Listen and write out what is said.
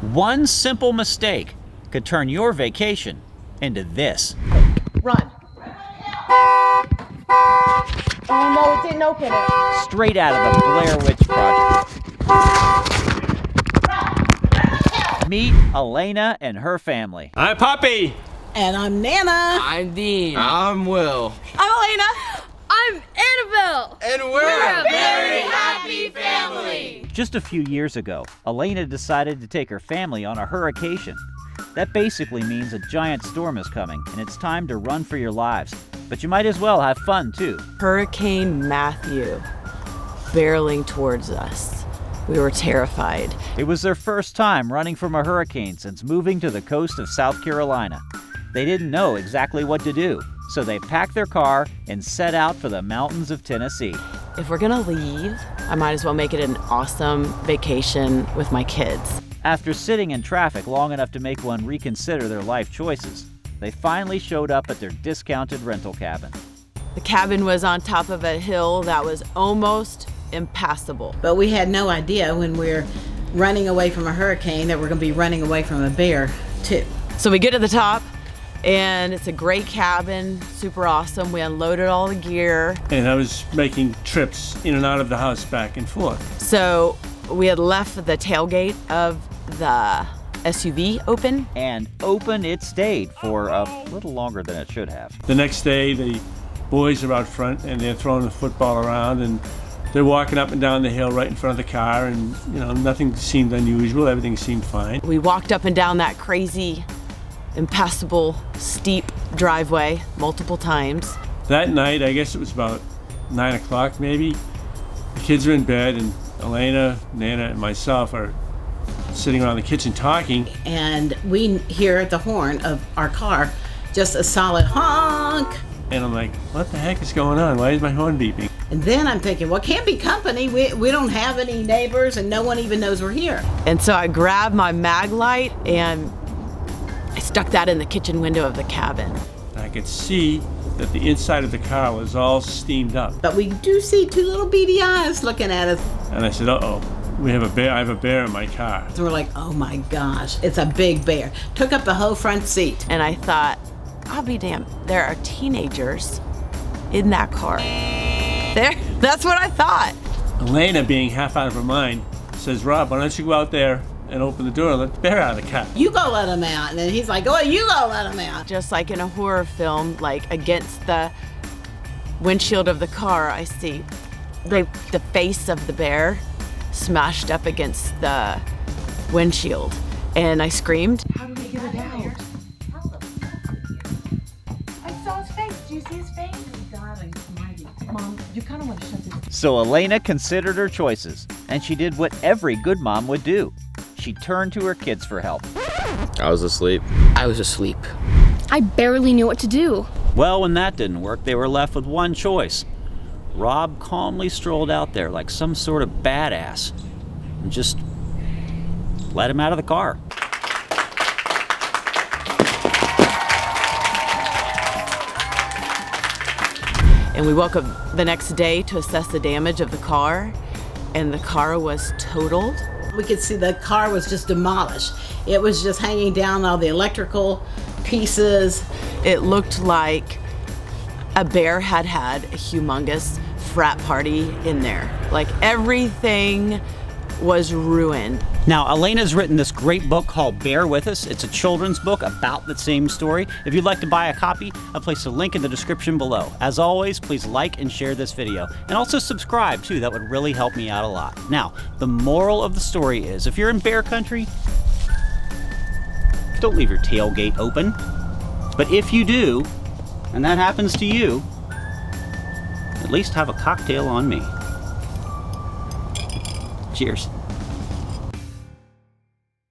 One simple mistake could turn your vacation into this. Run. Oh no, it didn't open it. Straight out of the Blair Witch Project. Meet Alaina and her family. I'm Poppy. And I'm Nana. I'm Dean. I'm Will. I'm Alaina. I'm Annabelle. And we're a very happy family. Just a few years ago, Alaina decided to take her family on a hurricane. That basically means a giant storm is coming and it's time to run for your lives. But you might as well have fun too. Hurricane Matthew barreling towards us. We were terrified. It was their first time running from a hurricane since moving to the coast of South Carolina. They didn't know exactly what to do, so they packed their car and set out for the mountains of Tennessee. If we're gonna leave, I might as well make it an awesome vacation with my kids. After sitting in traffic long enough to make one reconsider their life choices, they finally showed up at their discounted rental cabin. The cabin was on top of a hill that was almost impassable. But we had no idea when we're running away from a hurricane that we're going to be running away from a bear too. So we get to the top, and it's a great cabin, super awesome. We unloaded all the gear. And I was making trips in and out of the house back and forth. So we had left the tailgate of the SUV open. And open it stayed for a little longer than it should have. The next day, the boys are out front and they're throwing the football around and they're walking up and down the hill right in front of the car, and nothing seemed unusual. Everything seemed fine. We walked up and down that crazy, impassable, steep driveway multiple times. That night, I guess it was about 9 o'clock maybe, the kids are in bed and Alaina, Nana, and myself are sitting around the kitchen talking. And we hear the horn of our car, just a solid honk. And I'm like, what the heck is going on? Why is my horn beeping? And then I'm thinking, well, it can't be company. We don't have any neighbors and no one even knows we're here. And so I grabbed my mag light and I stuck that in the kitchen window of the cabin. I could see that the inside of the car was all steamed up. But we do see two little beady eyes looking at us. And I said, uh-oh, we have a bear. I have a bear in my car. So we're like, oh my gosh, it's a big bear. Took up the whole front seat. And I thought, I'll be damned, there are teenagers in that car. That's what I thought. Alaina, being half out of her mind, says, Rob, why don't you go out there and open the door and let the bear out of the car? You go let him out. And then he's like, oh, you go let him out. Just like in a horror film, like against the windshield of the car, I see the face of the bear smashed up against the windshield. And I screamed. How did we get it out? I saw his face. Do you see his face? Darling, Mom, you kind of want to shut this. So Alaina considered her choices, and she did what every good mom would do. She turned to her kids for help. I was asleep. I was asleep. I barely knew what to do. Well, when that didn't work, they were left with one choice. Rob calmly strolled out there like some sort of badass and just let him out of the car. And we woke up the next day to assess the damage of the car, and the car was totaled. We could see the car was just demolished. It was just hanging down, all the electrical pieces. It looked like a bear had a humongous frat party in there. Like everything was ruined. Now, Alaina's written this great book called Bear With Us. It's a children's book about the same story. If you'd like to buy a copy, I'll place a link in the description below. As always, please like and share this video. And also subscribe, too. That would really help me out a lot. Now, the moral of the story is, if you're in bear country, don't leave your tailgate open. But if you do, and that happens to you, at least have a cocktail on me. Cheers.